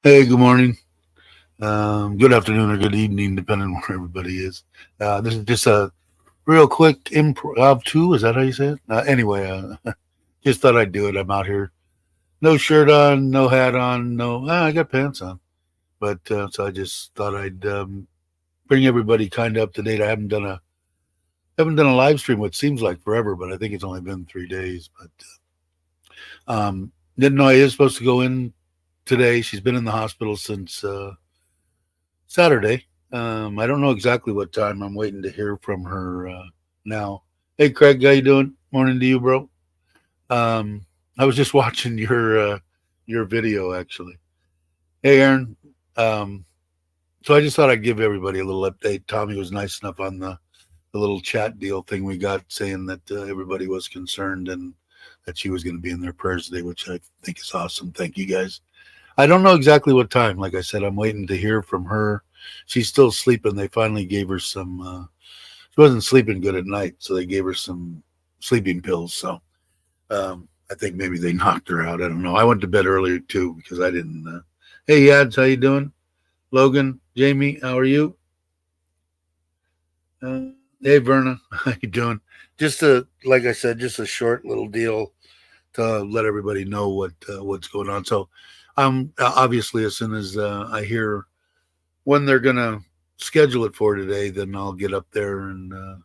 Hey, good morning, good afternoon, or good evening, depending on where everybody is. This is just a real quick improv two. Is that how you say it? Anyway, just thought I'd do it. I'm out here, no shirt on, no hat on, no. I got pants on, but so I just thought I'd bring everybody kind of up to date. I haven't done a live stream, which seems like forever, but I think it's only been 3 days. But didn't know I is supposed to go in today. She's been in the hospital since Saturday. I don't know exactly what time. I'm waiting to hear from her now. Hey, Craig, how you doing? Morning to you, bro. I was just watching your video actually. Hey, Aaron. Um, so I just thought I'd give everybody a little update. Tommy was nice enough on the little chat deal thing we got, saying that everybody was concerned and that she was going to be in their prayers today, which I think is awesome. Thank you guys. I don't know exactly what time. Like I said, I'm waiting to hear from her. She's still sleeping. They finally gave her some. She wasn't sleeping good at night, so they gave her some sleeping pills. So I think maybe they knocked her out. I don't know. I went to bed earlier too because I didn't. Hey, Yads, how you doing? Logan, Jamie, how are you? Uh, hey, Verna, how you doing? Just like I said, just a short little deal to let everybody know what's going on. So, obviously as soon as I hear when they're gonna schedule it for today, then I'll get up there and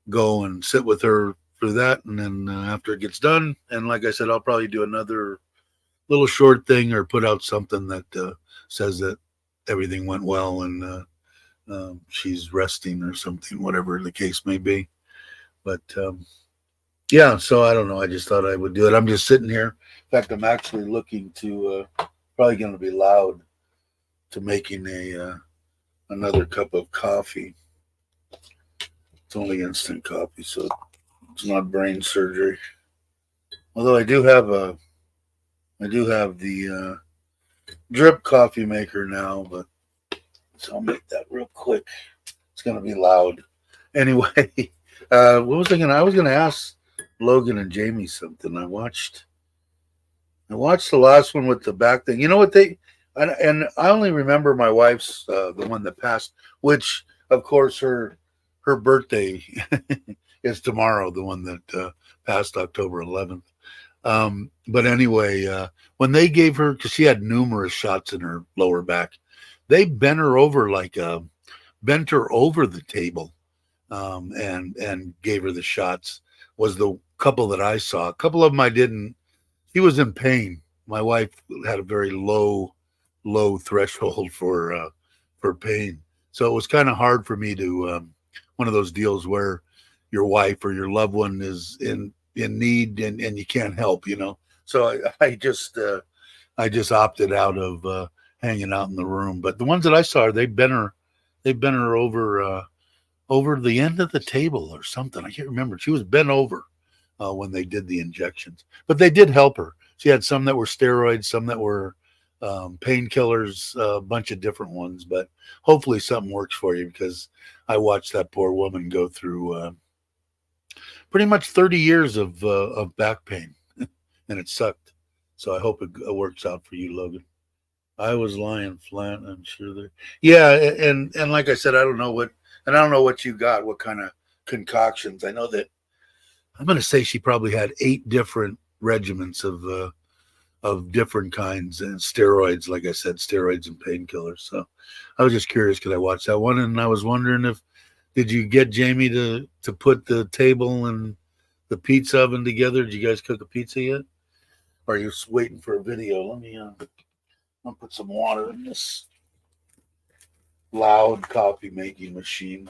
go and sit with her for that, and then after it gets done, and like I said, I'll probably do another little short thing or put out something that says that everything went well and she's resting or something, whatever the case may be. But yeah, so I don't know. I just thought I would do it. I'm just sitting here. In fact, I'm actually looking to probably going to be loud to making a another cup of coffee. It's only instant coffee, so it's not brain surgery. Although I do have the drip coffee maker now, but so I'll make that real quick. It's going to be loud. Anyway, what was I going to? I was going to ask Logan and Jamie something. I watched the last one with the back thing. You know what and I only remember my wife's the one that passed, which of course her birthday is tomorrow, the one that passed October 11th. But anyway, when they gave her, because she had numerous shots in her lower back, they bent her over the table, and gave her the shots. Was the couple that I saw. A couple of them I didn't. He was in pain. My wife had a very low threshold for pain, so it was kind of hard for me to one of those deals where your wife or your loved one is in need and you can't help, you know. So I just opted out of hanging out in the room. But the ones that I saw, they bent her over the end of the table or something. I can't remember. She was bent over when they did the injections, but they did help her. She had some that were steroids, some that were painkillers, a bunch of different ones. But hopefully something works for you, because I watched that poor woman go through pretty much 30 years of back pain, and it sucked. So I hope it works out for you, Logan. I was lying flat. I'm sure there. Yeah, and like I said, I don't know what you got. What kind of concoctions? I know that I'm going to say she probably had 8 different regimens of different kinds and steroids. Like I said, steroids and painkillers. So I was just curious because I watched that one, and I was wondering if did you get Jamie to put the table and the pizza oven together? Did you guys cook a pizza yet? Or are you waiting for a video? I'll put some water in this loud coffee making machine.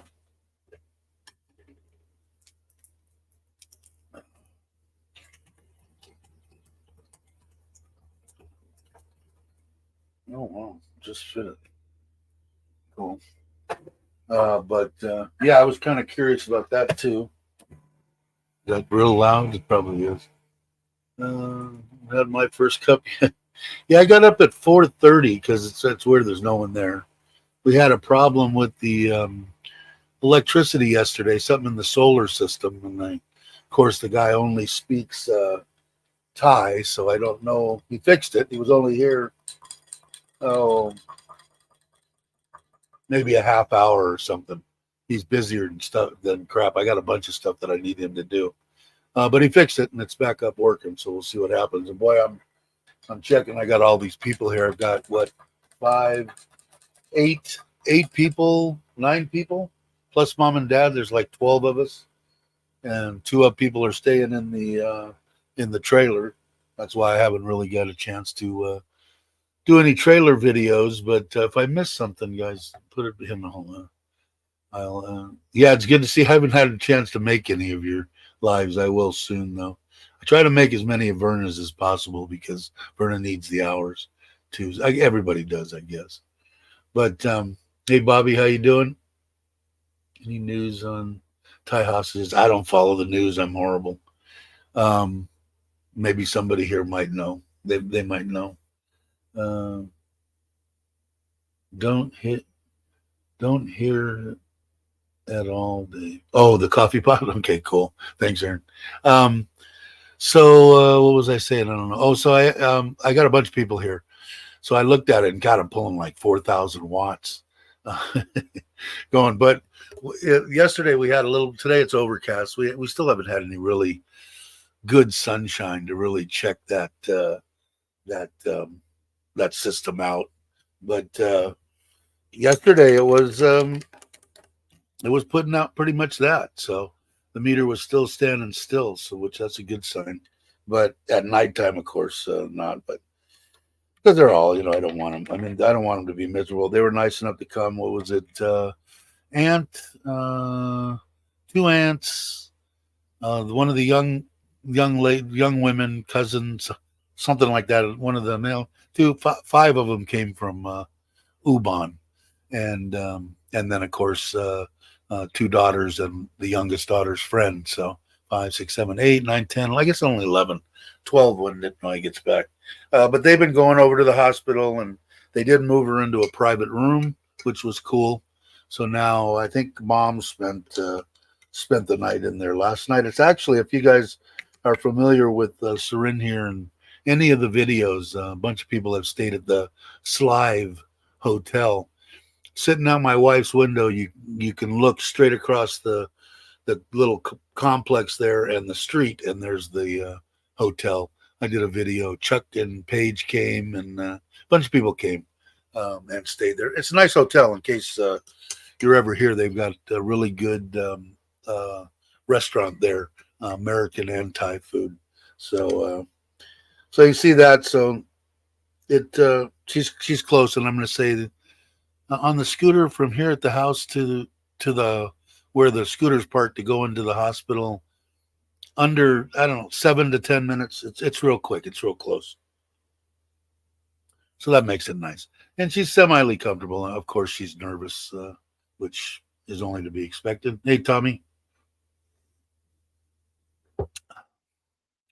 Oh wow, just fit it. Cool. But yeah, I was kind of curious about that too. Is that real loud? It probably is. Uh, had my first cup. Yeah, I got up at 4:30 because that's where there's no one there. We had a problem with the electricity yesterday, something in the solar system, and of course, the guy only speaks Thai, so I don't know. He fixed it. He was only here oh, maybe a half hour or something. He's busier and stuff than crap. I got a bunch of stuff that I need him to do. But he fixed it and it's back up working. So we'll see what happens. And boy, I'm checking. I got all these people here. I've got what, five, eight people, 9 people, plus mom and dad. There's like 12 of us, and 2 of people are staying in the trailer. That's why I haven't really got a chance to do any trailer videos. But if I miss something, guys, put it in the home. Yeah, it's good to see. I haven't had a chance to make any of your lives. I will soon, though. I try to make as many of Verna's as possible because Verna needs the hours too. Everybody does, I guess. But hey, Bobby, how you doing? Any news on Thai hostages? I don't follow the news. I'm horrible. Um, Maybe somebody here might know. They might know. Uh, don't hear at all. Oh, the coffee pot. Okay, cool. Thanks, Aaron. Um, so what was I saying? I don't know. Oh, so I got a bunch of people here. So I looked at it and got them pulling like 4,000 watts going. But yesterday we had a little. Today it's overcast. We still haven't had any really good sunshine to really check that that system out. But yesterday it was putting out pretty much that. So the meter was still standing still. So which that's a good sign. But at nighttime, of course, not. But because they're all, I don't want them. I mean, I don't want them to be miserable. They were nice enough to come. What was it? Aunt, 2 aunts, one of the young women, cousins, something like that. One of them, 5 of them came from Ubon, and then of course 2 daughters and the youngest daughter's friend. So 5, 6, 7, 8, 9, 10. I guess only 11, 12 when he gets back. But they've been going over to the hospital, and they did move her into a private room, which was cool. So now I think Mom spent the night in there last night. It's actually, if you guys are familiar with Surin here and any of the videos, a bunch of people have stayed at the Slive Hotel. Sitting out my wife's window, you can look straight across the little complex there and the street, and there's the hotel. I did a video. Chuck and Paige came, and a bunch of people came and stayed there. It's a nice hotel. In case you're ever here, they've got a really good restaurant there, American and Thai food. So you see that. So she's close, and I'm going to say that on the scooter from here at the house to the where the scooter's parked to go into the hospital, under, I don't know, 7 to 10 minutes. It's real quick. It's real close. So that makes it nice. And she's semi comfortable. Of course, she's nervous, which is only to be expected. Hey, Tommy.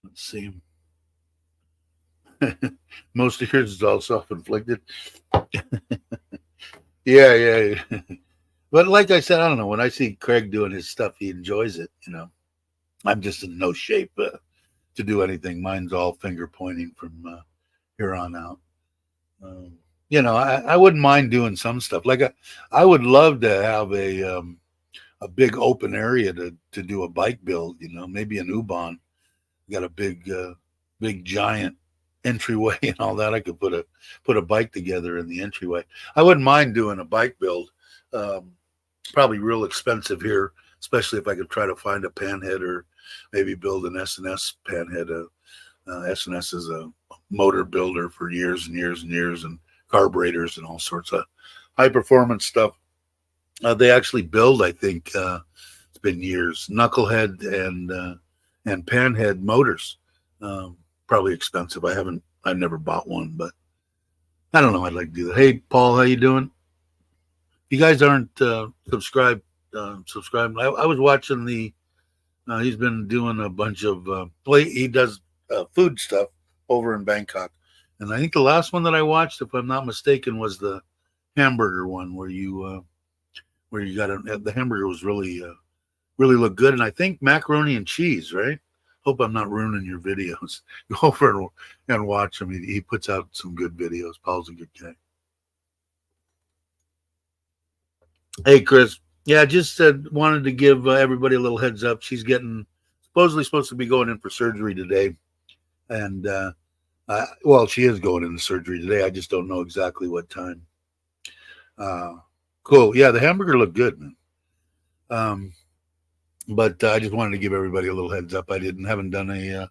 Let's see. Most of yours is all self-inflicted. Yeah. But like I said, I don't know. When I see Craig doing his stuff, he enjoys it. I'm just in no shape to do anything. Mine's all finger pointing from here on out. I wouldn't mind doing some stuff. Like I would love to have a big open area to do a bike build. Maybe an Ubon. Got a big giant entryway and all that. I could put a bike together in the entryway. I wouldn't mind doing a bike build. Probably real expensive here, especially if I could try to find a panhead or maybe build an S&S panhead. S&S is a motor builder for years and years and years, and carburetors and all sorts of high performance stuff. They actually build, I think it's been years, knucklehead and panhead motors. Probably expensive. I've never bought one, but I don't know. I'd like to do that. Hey, Paul, how you doing? If you guys aren't subscribed, subscribe. I was watching he's been doing a bunch of he does food stuff over in Bangkok, and I think the last one that I watched, if I'm not mistaken, was the hamburger one where you got the hamburger was really looked good, and I think macaroni and cheese, right? Hope I'm not ruining your videos. Go over and watch him. He puts out some good videos. Paul's a good guy. Hey, Chris. Yeah, I just wanted to give everybody a little heads up. She's getting supposedly supposed to be going in for surgery today, and well, she is going into surgery today. I just don't know exactly what time. Uh, cool. Yeah, the hamburger looked good, man. Um, but I just wanted to give everybody a little heads up. I didn't haven't done a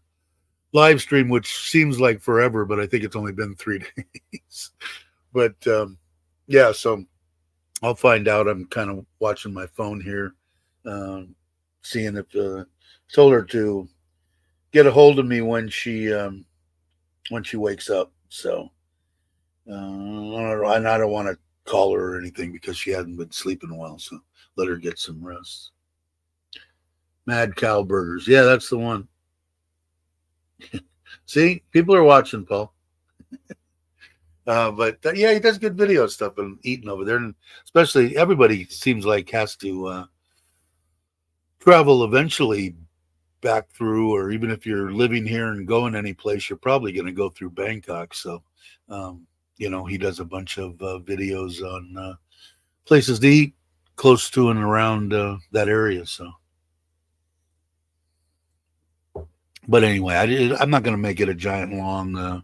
live stream, which seems like forever, but I think it's only been 3 days. But yeah, so I'll find out. I'm kind of watching my phone here, um, seeing if told her to get a hold of me when she wakes up. So and I don't want to call her or anything because she hasn't been sleeping well. So let her get some rest. Mad Cow Burgers, yeah, that's the one. See, people are watching, Paul. But yeah, he does good video stuff and eating over there, and especially everybody seems like has to travel eventually back through, or even if you're living here and going any place, you're probably going to go through Bangkok. So, um, he does a bunch of videos on places to eat close to and around that area. So, but anyway, I'm not going to make it a giant long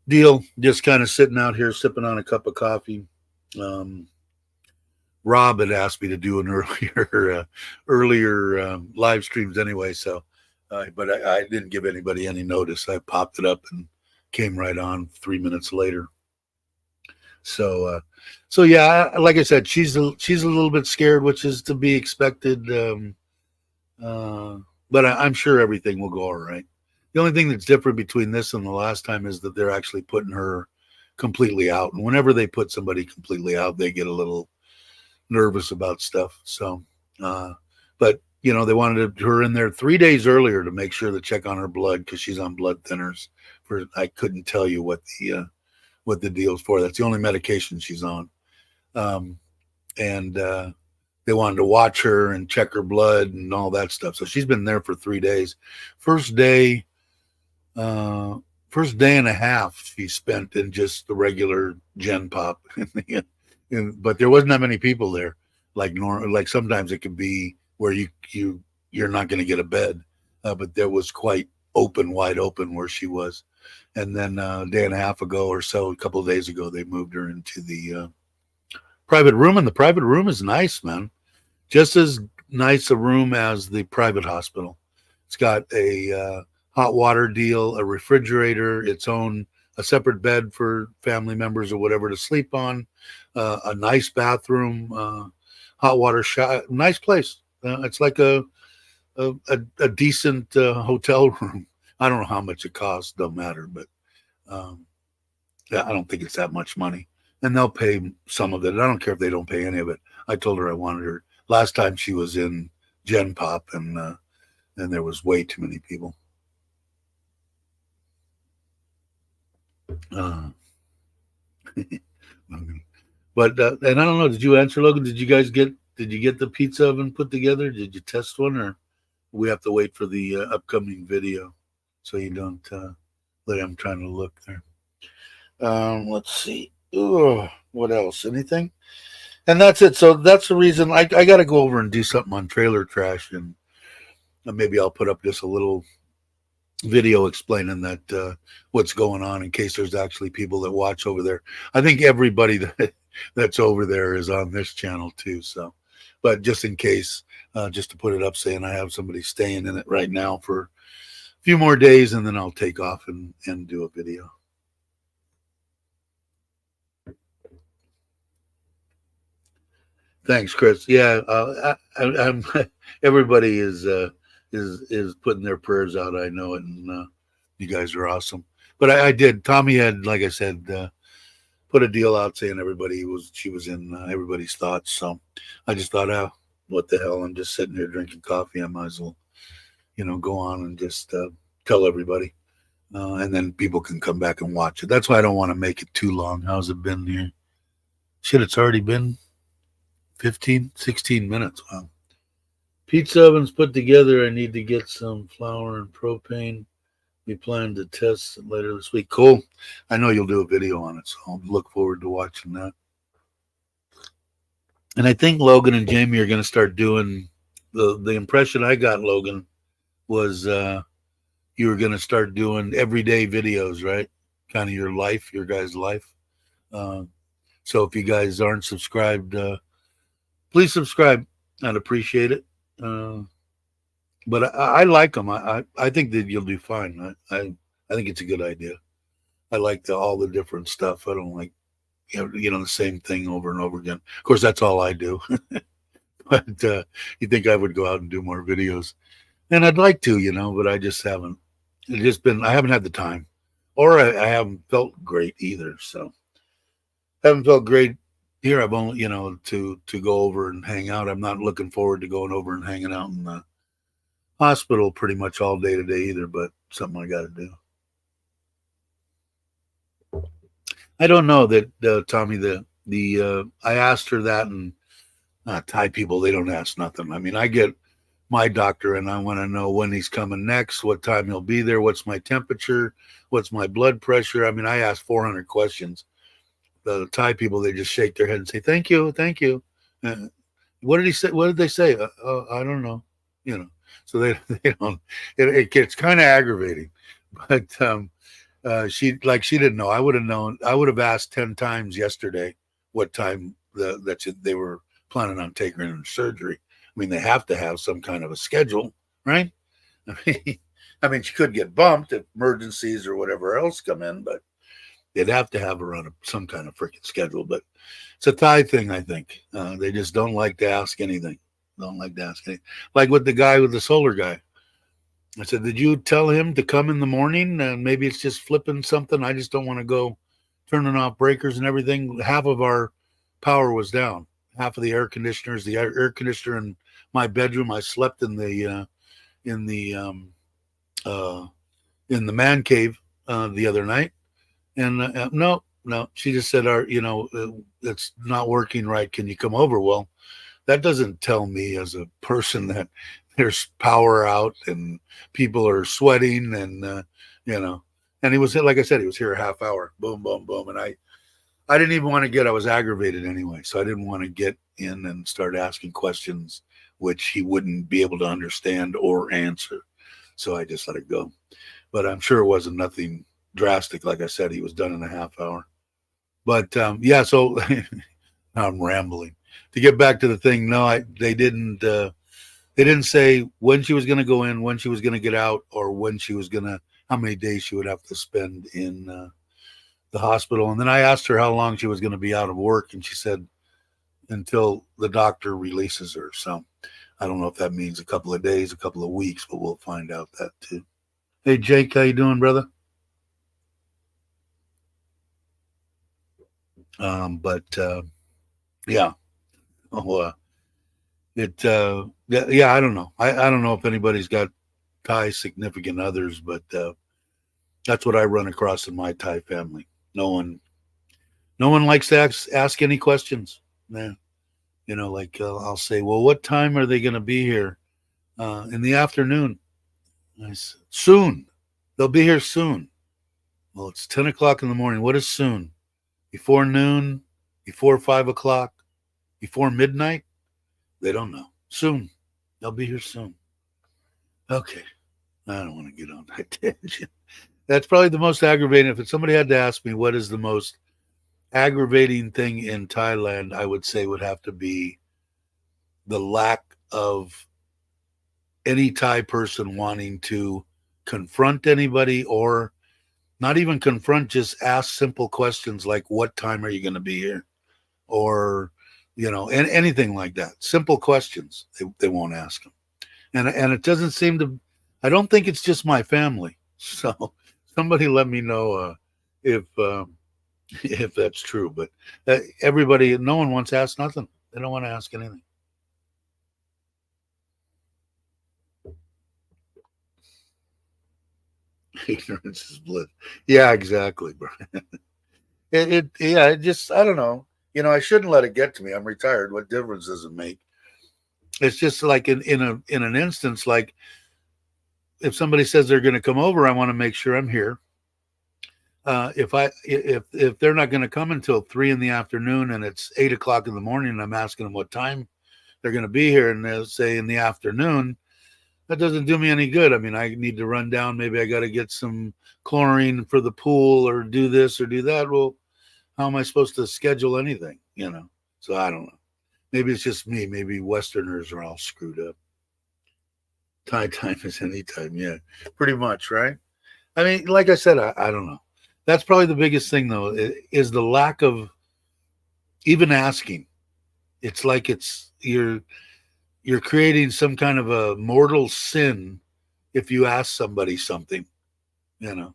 deal. Just kind of sitting out here sipping on a cup of coffee. Um, Rob had asked me to do an earlier live streams anyway. So, but I didn't give anybody any notice. I popped it up and came right on 3 minutes later. So, so yeah, like I said, she's a little bit scared, which is to be expected. Uh, but I'm sure everything will go all right. The only thing that's different between this and the last time is that they're actually putting her completely out. And whenever they put somebody completely out, they get a little nervous about stuff. So, but they wanted her in there 3 days earlier to make sure to check on her blood because she's on blood thinners. For I couldn't tell you what the deal's for. That's the only medication she's on. Um, and they wanted to watch her and check her blood and all that stuff. So she's been there for 3 days. First day, uh, first day and a half she spent in just the regular Gen Pop, but there wasn't that many people there. Like sometimes it could be where you're not going to get a bed, but there was quite wide open where she was. And then a day and a half ago or so, a couple of days ago, they moved her into the private room, and the private room is nice, man. Just as nice a room as the private hospital. It's got a hot water deal, a refrigerator, a separate bed for family members or whatever to sleep on, a nice bathroom, hot water shower, nice place. It's like a decent hotel room. I don't know how much it costs, don't matter, but um, yeah, I don't think it's that much money. And they'll pay some of it. I don't care if they don't pay any of it. I told her I wanted her. Last time she was in Gen Pop, and there was way too many people. Uh, but and I don't know. Did you answer, Logan? Did you get the pizza oven put together? Did you test one, or we have to wait for the upcoming video so you don't let I'm trying to look there. Let's see. Ooh, what else? Anything? And that's it. So that's the reason I got to go over and do something on Trailer Trash, and maybe I'll put up just a little video explaining that what's going on in case there's actually people that watch over there. I think everybody that's over there is on this channel too. So, but just in case, just to put it up, saying I have somebody staying in it right now for a few more days, and then I'll take off and do a video. Thanks, Chris. Yeah, I'm. Everybody is putting their prayers out. I know it, and you guys are awesome. But I did. Tommy had, like I said, put a deal out saying she was in everybody's thoughts. So I just thought, what the hell? I'm just sitting here drinking coffee. I might as well, go on and just tell everybody, and then people can come back and watch it. That's why I don't want to make it too long. How's it been here? Shit, it's already been 15, 16 minutes. Wow. Pizza oven's put together. I need to get some flour and propane. We plan to test it later this week. Cool. I know you'll do a video on it, so I'll look forward to watching that. And I think Logan and Jamie are going to start doing the impression I got, Logan, was you were going to start doing everyday videos, right? Kind of your life, your guys' life. Uh, so if you guys aren't subscribed, please subscribe. I'd appreciate it. Uh, but I like them. I think that you'll do fine. I think it's a good idea. I like all the different stuff. I don't like the same thing over and over again. Of course, that's all I do. But you think I would go out and do more videos? And I'd like to, but I just haven't. It's just been I haven't had the time, or I haven't felt great either. So haven't felt great here. I've only to go over and hang out. I'm not looking forward to going over and hanging out in the hospital pretty much all day today either. But something I got to do. I don't know that Tommy. The I asked her that, and Thai people, they don't ask nothing. I mean, I get my doctor and I want to know when he's coming next, what time he'll be there, what's my temperature, what's my blood pressure. I mean, I asked 400 questions. The Thai people, they just shake their head and say, thank you, thank you. What did he say? What did they say? I don't know. So they don't, it gets kind of aggravating. But she didn't know. I would have known. I would have asked 10 times yesterday what time they were planning on taking her in surgery. I mean, they have to have some kind of a schedule, right? I mean, she could get bumped if emergencies or whatever else come in, but they'd have to have her on some kind of freaking schedule. But it's a Thai thing, I think. They just don't like to ask anything. Don't like to ask anything. Like with the guy with the solar guy. I said, did you tell him to come in the morning? And maybe it's just flipping something. I just don't want to go turning off breakers and everything. Half of our power was down. Half of the air conditioners, the air conditioner in my bedroom. I slept in the in the um, uh, in the man cave the other night, and no. She just said, it's not working right. Can you come over? Well, that doesn't tell me as a person that there's power out and people are sweating you know. And he was, like I said, he was here a half hour. Boom, boom, boom, and I didn't even want to I was aggravated anyway, so I didn't want to get in and start asking questions which he wouldn't be able to understand or answer. So I just let it go. But I'm sure it wasn't nothing drastic. Like I said, he was done in a half hour. But yeah, so I'm rambling. To get back to the thing, no, they didn't. They didn't say when she was going to go in, when she was going to get out, or when she was going to, how many days she would have to spend in the hospital. And then I asked her how long she was going to be out of work, and she said until the doctor releases her. So I don't know if that means a couple of days, a couple of weeks, but we'll find out that too. Hey Jake, how you doing, brother? But yeah, oh, yeah, I don't know. I don't know if anybody's got Thai significant others, but that's what I run across in my Thai family. No one, no one likes to ask any questions. Man, like I'll say, well, what time are they going to be here? In the afternoon. I said, soon. They'll be here soon. Well, it's 10 o'clock in the morning. What is soon? Before noon? Before 5 o'clock? Before midnight? They don't know. Soon. They'll be here soon. Okay. I don't want to get on that tangent. That's probably the most aggravating. If somebody had to ask me what is the most aggravating thing in Thailand, I would say would have to be the lack of any Thai person wanting to confront anybody, or not even confront, just ask simple questions like, what time are you going to be here? Or, and anything like that. Simple questions. They won't ask them. And it doesn't seem to, I don't think it's just my family. So somebody let me know if if that's true. But everybody, no one wants to ask nothing. They don't want to ask anything. Ignorance is bliss. Yeah, exactly, bro. It just, I don't know. I shouldn't let it get to me. I'm retired. What difference does it make? It's just like in an instance, like if somebody says they're going to come over, I want to make sure I'm here. If they're not going to come until 3 in the afternoon and it's 8 o'clock in the morning, and I'm asking them what time they're going to be here, and they'll say in the afternoon, that doesn't do me any good. I mean, I need to run down. Maybe I got to get some chlorine for the pool or do this or do that. Well, how am I supposed to schedule anything? So I don't know. Maybe it's just me. Maybe Westerners are all screwed up. Thai time is anytime. Yeah, pretty much, right? I mean, like I said, I don't know. That's probably the biggest thing, though, is the lack of even asking. It's like you're creating some kind of a mortal sin if you ask somebody something. You know,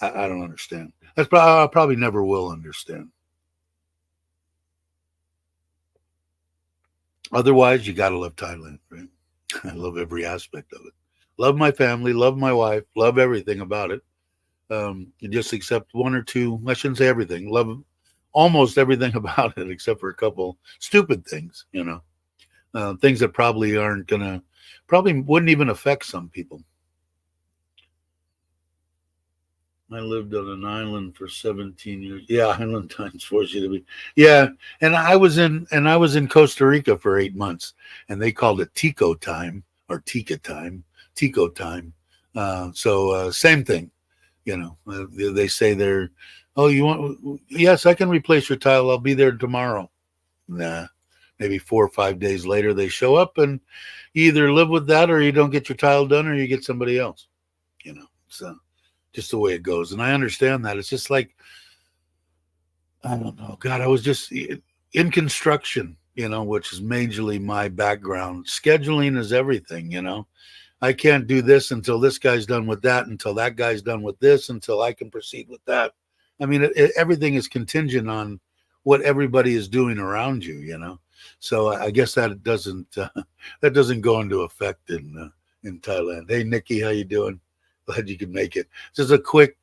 I don't understand. I probably never will understand. Otherwise, you got to love Thailand, right? I love every aspect of it. Love my family, love my wife, love everything about it. You just accept one or two. I shouldn't say everything. Love almost everything about it, except for a couple stupid things. Things that probably wouldn't even affect some people. I lived on an island for 17 years. Yeah, island times force you to be. Yeah, and I was in Costa Rica for 8 months, and they called it Tico time or Tika time, Tico time. So same thing. They say they're. Oh, you want? Yes, I can replace your tile. I'll be there tomorrow. Nah, maybe 4 or 5 days later they show up, and you either live with that, or you don't get your tile done, or you get somebody else. So just the way it goes. And I understand that. It's just like, I don't know. God, I was just in construction, which is majorly my background. Scheduling is everything. I can't do this until this guy's done with that, until that guy's done with this, until I can proceed with that. I mean, everything is contingent on what everybody is doing around you. So I guess that doesn't go into effect in Thailand. Hey, Nikki, how you doing? Glad you could make it. Just a quick.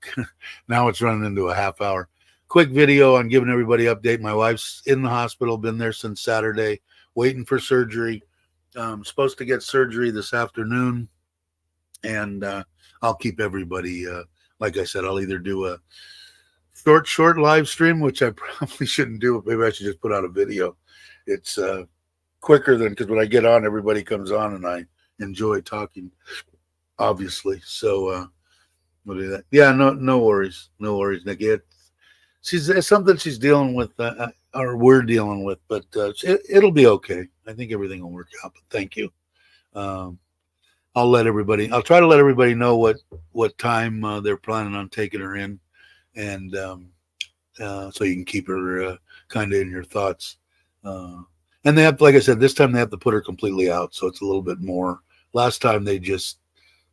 Now it's running into a half hour. Quick video on giving everybody update. My wife's in the hospital. Been there since Saturday, waiting for surgery. Supposed to get surgery this afternoon, and I'll keep everybody. Like I said, I'll either do a short live stream, which I probably shouldn't do. Maybe I should just put out a video. It's quicker than, because when I get on, everybody comes on, and I enjoy talking, obviously. So we'll do that. Yeah, no worries, no worries, Nikki. It's something she's dealing with, or we're dealing with, but it'll be okay. I think everything will work out. But thank you. Um, I'll try to let everybody know what time they're planning on taking her in, and so you can keep her kind of in your thoughts. Uh, and they have, like I said, this time they have to put her completely out, so it's a little bit more. Last time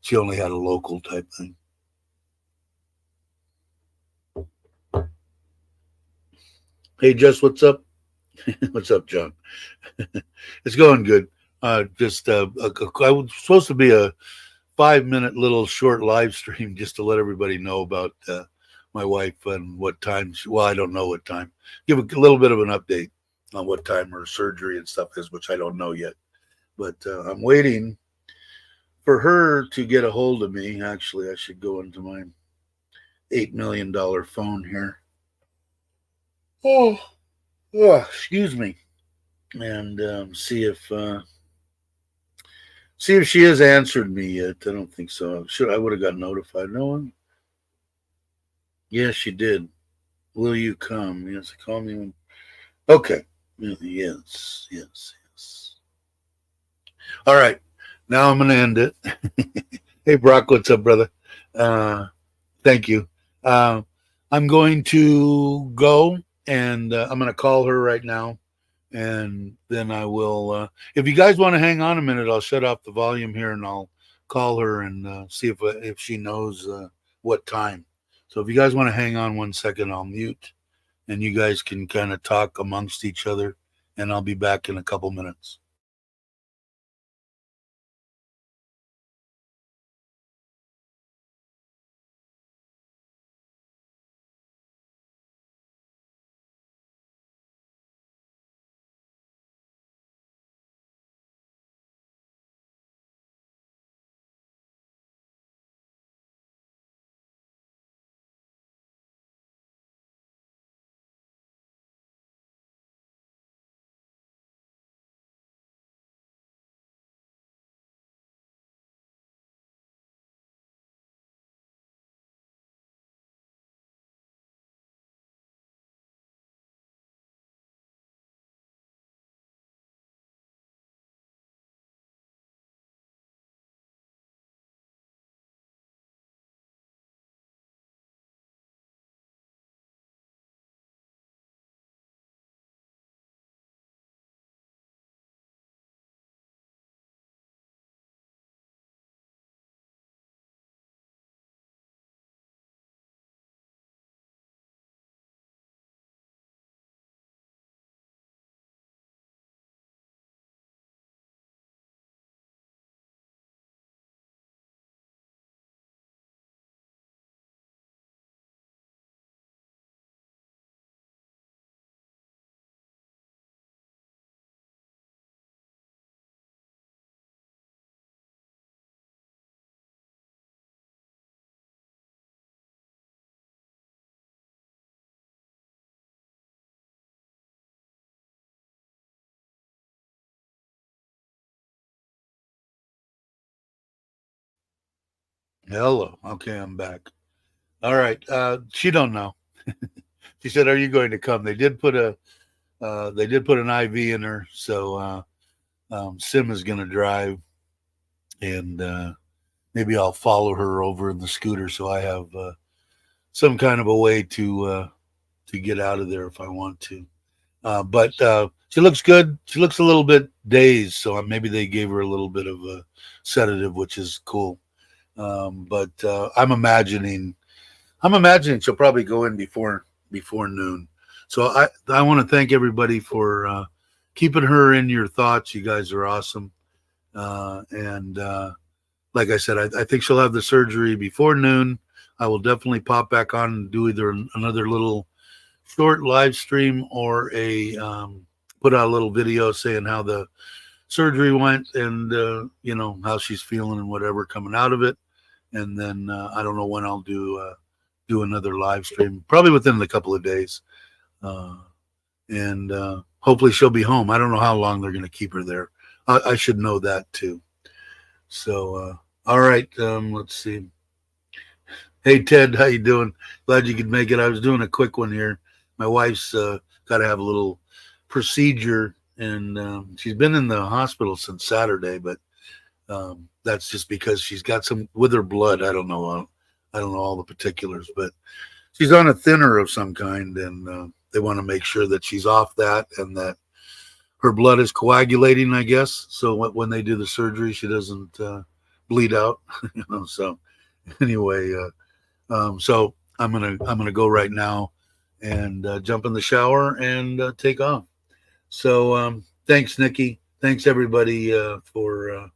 she only had a local type thing. Hey, Jess, what's up? What's up, John? It's going good. Just I was supposed to be a 5 minute little short live stream just to let everybody know about my wife and what time. Well, I don't know what time. Give a little bit of an update on what time her surgery and stuff is, which I don't know yet. But I'm waiting for her to get a hold of me. Actually, I should go into my $8 million phone here. Oh, excuse me, and see if she has answered me yet. I don't think so. I would have got notified. No one. Yes, she did. Will you come? Yes, call me when. Okay. Yes, yes, yes. All right. Now I'm going to end it. Hey, Brock, what's up, brother? Uh, Thank you. Uh, I'm going to go, and I'm going to call her right now, and then I will. If you guys want to hang on a minute, I'll shut off the volume here, and I'll call her and see if she knows what time. So if you guys want to hang on 1 second, I'll mute, and you guys can kind of talk amongst each other, and I'll be back in a couple minutes. Hello. Okay, I'm back. All right. She don't know. She said, "Are you going to come?" They did put an IV in her, so Sim is going to drive, and maybe I'll follow her over in the scooter, so I have some kind of a way to get out of there if I want to. But she looks good. She looks a little bit dazed, so maybe they gave her a little bit of a sedative, which is cool. But I'm imagining she'll probably go in before noon. So I want to thank everybody for keeping her in your thoughts. You guys are awesome. And like I said, I think she'll have the surgery before noon. I will definitely pop back on and do either another little short live stream or a put out a little video saying how the surgery went and how she's feeling and whatever coming out of it. And then I don't know when I'll do another live stream, probably within a couple of days. Uh, and hopefully she'll be home. I don't know how long they're going to keep her there. I should know that too. So, all right, let's see. Hey Ted, how you doing? Glad you could make it. I was doing a quick one here. My wife's got to have a little procedure, and she's been in the hospital since Saturday, but that's just because she's got some with her blood. I don't know. I don't know all the particulars, but she's on a thinner of some kind, and they want to make sure that she's off that and that her blood is coagulating, I guess. So when they do the surgery, she doesn't bleed out. So anyway, so I'm gonna go right now and jump in the shower and take off. So thanks, Nikki. Thanks everybody for.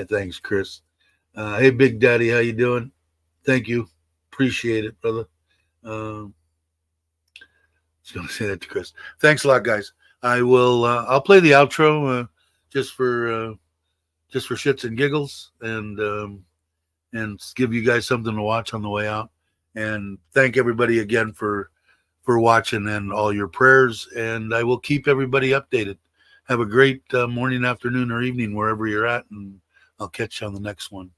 Thanks, Chris. Hey, Big Daddy, how you doing? Thank you. Appreciate it, brother. I was going to say that to Chris. Thanks a lot, guys. I will. I'll play the outro just for shits and giggles, and give you guys something to watch on the way out. And thank everybody again for watching and all your prayers. And I will keep everybody updated. Have a great morning, afternoon, or evening wherever you're at, and I'll catch you on the next one.